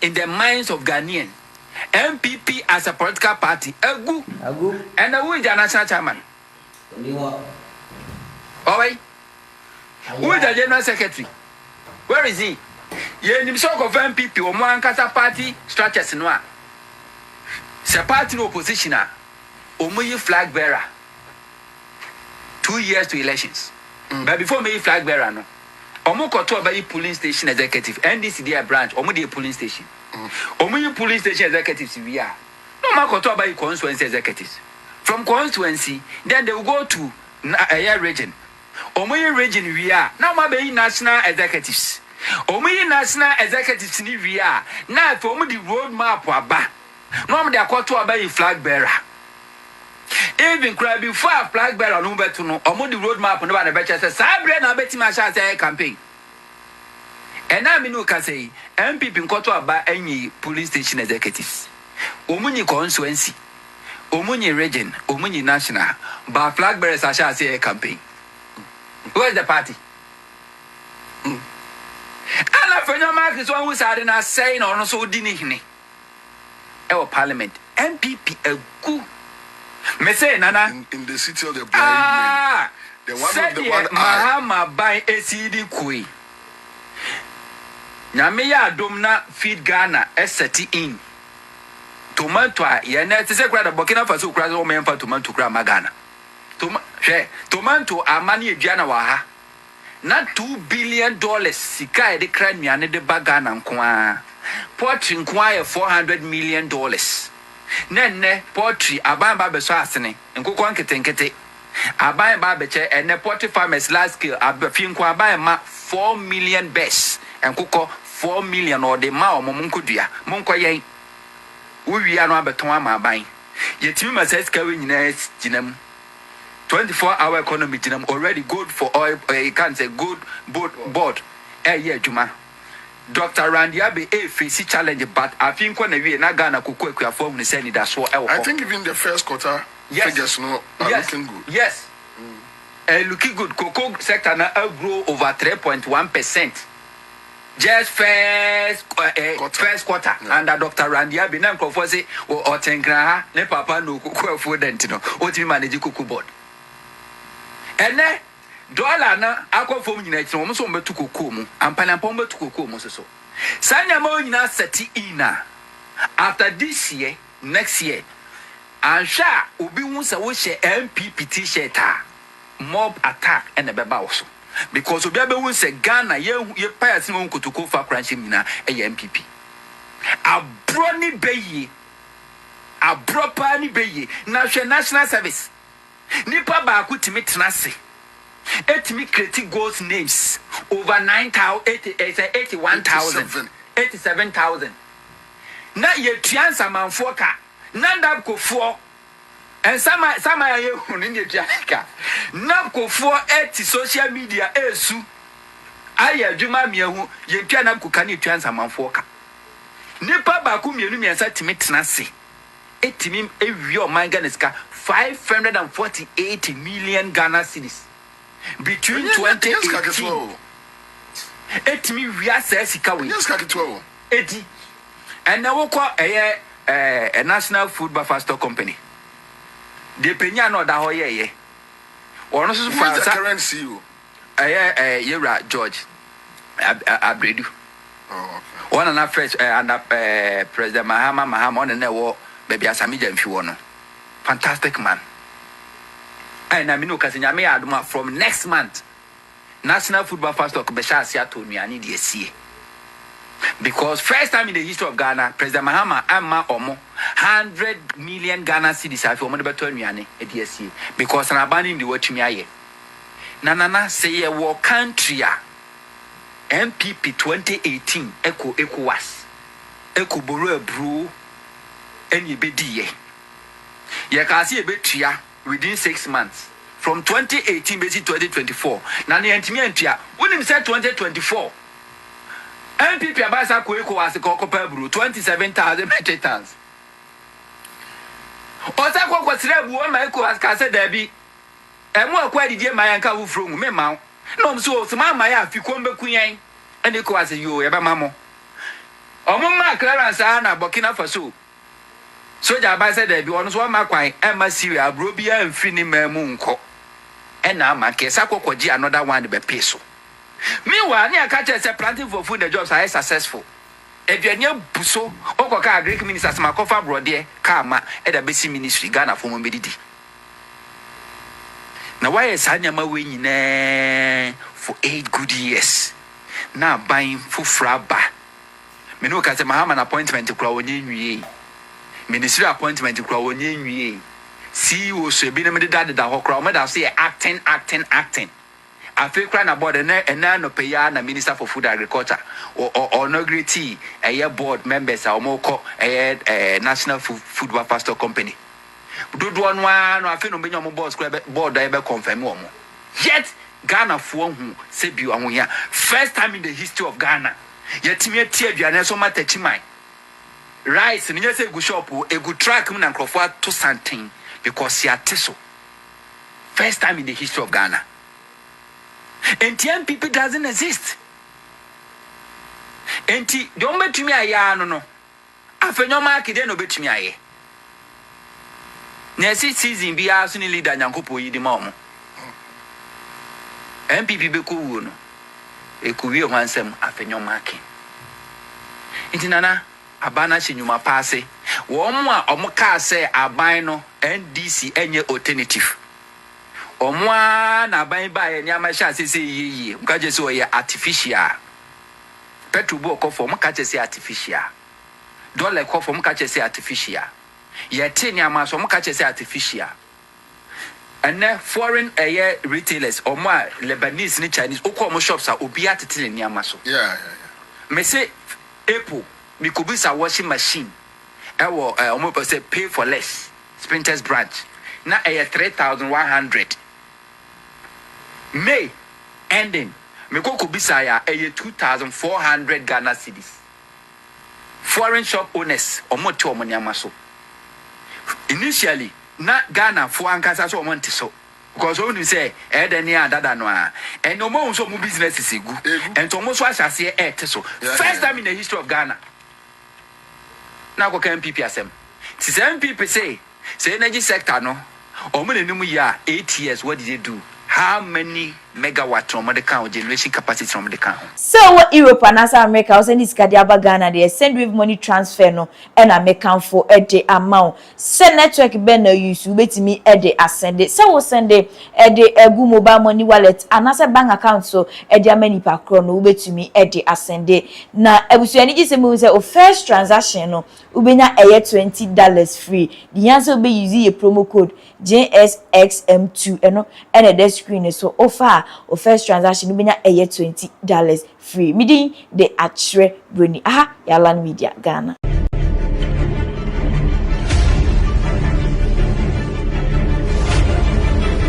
in the minds of Ghanaians. NPP as a political party, Agu, and who is the national chairman? Alright, who is the general secretary? Where is he? You need to of NPP or one kasa party structures in one. Se party oppositioner, Omuyi flag bearer. 2 years to elections. But before me flag bearer, no. Omo koto by polling station executive, NDCD branch, Omo the polling station. Omo polling station executives we are. No ma koto by constituency executives. From constituency, then they will go to a region. Omo region we are. Now ma be national executives. Omo national executives ni we are. Now for omo the road map aba. No ma dey koto by flag bearer. Even cry before flag bearer no better no omo the road map no ba the better say sabre na beti ma sha say campaign. And now me no can say NPP nkoto aba anyi police station executives. Omunyi constituency, omunyi region, omunyi national, but flag bearers sha say campaign. Where is the party? Ala fenyo mark is one who said na say no so di ni hene. E parliament NPP egu. Me say nana in the city of the blind the one of the one Mahama by ACD kui. Nyame ya adom na feed Ghana eseti in. Tomato ye na te se kura da Burkina Faso kura so memfa tomato kura magana. Tomato amani eduana wa ha. Na $2 billion sika e de kra nuane de bagana nko a. Poultry nko a $400 million. Nenne poultry aban ba beso asene nkoko nketenkete aban ba beche ene poultry farmers large scale abafi nko aban ma 4 million best nkoko 4 million or de ma omo nkodua monko yen wowia no abeton ama aban yetimi maseska we nyina ginam 24-hour economy ginam already good for oil you can't say good board adwuma Dr. Randy Abe face challenge, but I think when we na Ghana kuku ekuya form ni send that so. I think even the first quarter figures no are looking good. Yes. Looking good. Cocoa sector now grow over 3.1%. Just first quarter. Under Dr. Randy Abe na nkofo say o tenkra ne papa no kuku efu dent no. O ti manage kuku board. Ene dollar na akofo nyina ti no so mbetu kokoo mu ampana pon mbetu kokoo mu so sanya ma nyina seti ina after this year next year ansha obi hu se wo she NPP t-shirt mob attack and beba wo so because obi abehu se Ghana ye payas mo nkotoko fa kranche nyina NPP abroni beye abropa ni beye national service nipa ba ku timi tenase etimi creative goals names over 81,000 87,000 na ye tuansa manfo ka nanda kofo en sama ye hunu ne tuanka na kofo eti social media esu aya adwuma miahu ye tuana koka ne tuansa manfo ka nipa ba ku mienu miensa timi tenase etimi ewi o man Ghana ska 548 million Ghana cedis between 2018 etimi wia sesika we yes ka kitwo edi and now we call a national food buffer stock company de penya no da ho ye ono so fa sa currency you yera George Abredu oh one na fresh and President Mahama on na wo baby asami jamfi wo no fantastic man. And I mean, from next month, National Football Fast Talk Beshasia to Miani DSC. Because first time in the history of Ghana, President Mahama Amma Omo 100 million Ghana cedis for Monday Miani at DSC. Because an abandoning the watch me. Nana say a war country NPP 2018 ECOWAS. Eco Buru Bru any bedie. Ye can see a bit within 6 months from 2018 basic 2024 na ne antimi antua wonim say 2024 NPP abasa ko ECOWAS ko kopa buru 27,000 metric tons osa ko kwasira buo ma ECOWAS ka se da bi emu akwa didie ma yanka wo fro mu me ma no so ma ya afikom bekunyan ene ECOWAS yo ye ba mamo Omuma clearance na Burkina Faso. Soja ba said there be one so ma kwan e Syria bro bia mfiri ni mamu nko. E na ma ke sakokoji another one be pay so. Meanwhile, near catcher say planting for food the jobs are successful. If you near buso, okoka Greek ministers makofa brode kama e da besi ministry Ghana for mobility. Now why is Hanyama winning for 8 good years? Now buying for fraba. Me no ka say Mahama appointment to crowd onye ministry appointment to crowd onye CEO so be na me da ho crowd me da say acting. I feel crying about and no pay na minister for food agriculture or no great tea a board members or more national food welfare store company. Do one I feel no be your board I be confirm one. Yet Ghana for who say you are here. First time in the history of Ghana. Yet me tear you and so much mine. Rice and you say go shop a good track and crofwa to something because you are teso. First time in the history of Ghana. And NPP doesn't exist. And don't bet me a no. After no market, then no bet me a Nesi season be asking leader Yankopo yi the mom. NPP be cool no. E could be one sem after no market. Intinana abana shinyuma passe. Womwa omuka say abino NDC enye alternative. Omwa na ban ba ye nyama sha sese yiyi mka je so ye artificial petrol bo ko for mka je se artificial dollar ko for mka je se artificial ye te nyama so mka je se artificial and foreign retailers omwa Lebanese ni Chinese okọ mo shops a obi atete nyama so yeah me say Apple mi kubisa washing machine ewo omo say pay for less Sprinters branch na 3,100 May ending. Mekoko bisaya 2,400 Ghana cedis. Foreign shop owners omoto omonyamaso. Initially, na Ghana for ankasa so omonti so. Because when you say then ya dada no a and no more so business is good. And to almost was as so. First time in the history of Ghana. Now go NPP asem. Since NPP say energy sector no omo ya 8 years what did they do? How many megawatts from the count generation capacity from the count? So what Europe and America was in this Kadiaba Ghana they send with money transfer no and I make count for a day amount. Send network ben no use wait me a day ascend it. So we send a day a good mobile money wallet and as a bank account so a day many per chrono wait me a day ascend it. Now I was any say first transaction no ubenya $20 free. The answer be using a promo code JSXM2 and a screen so offer or first transaction ubenya $20 free. Meaning they actually bring Yalan Media Ghana.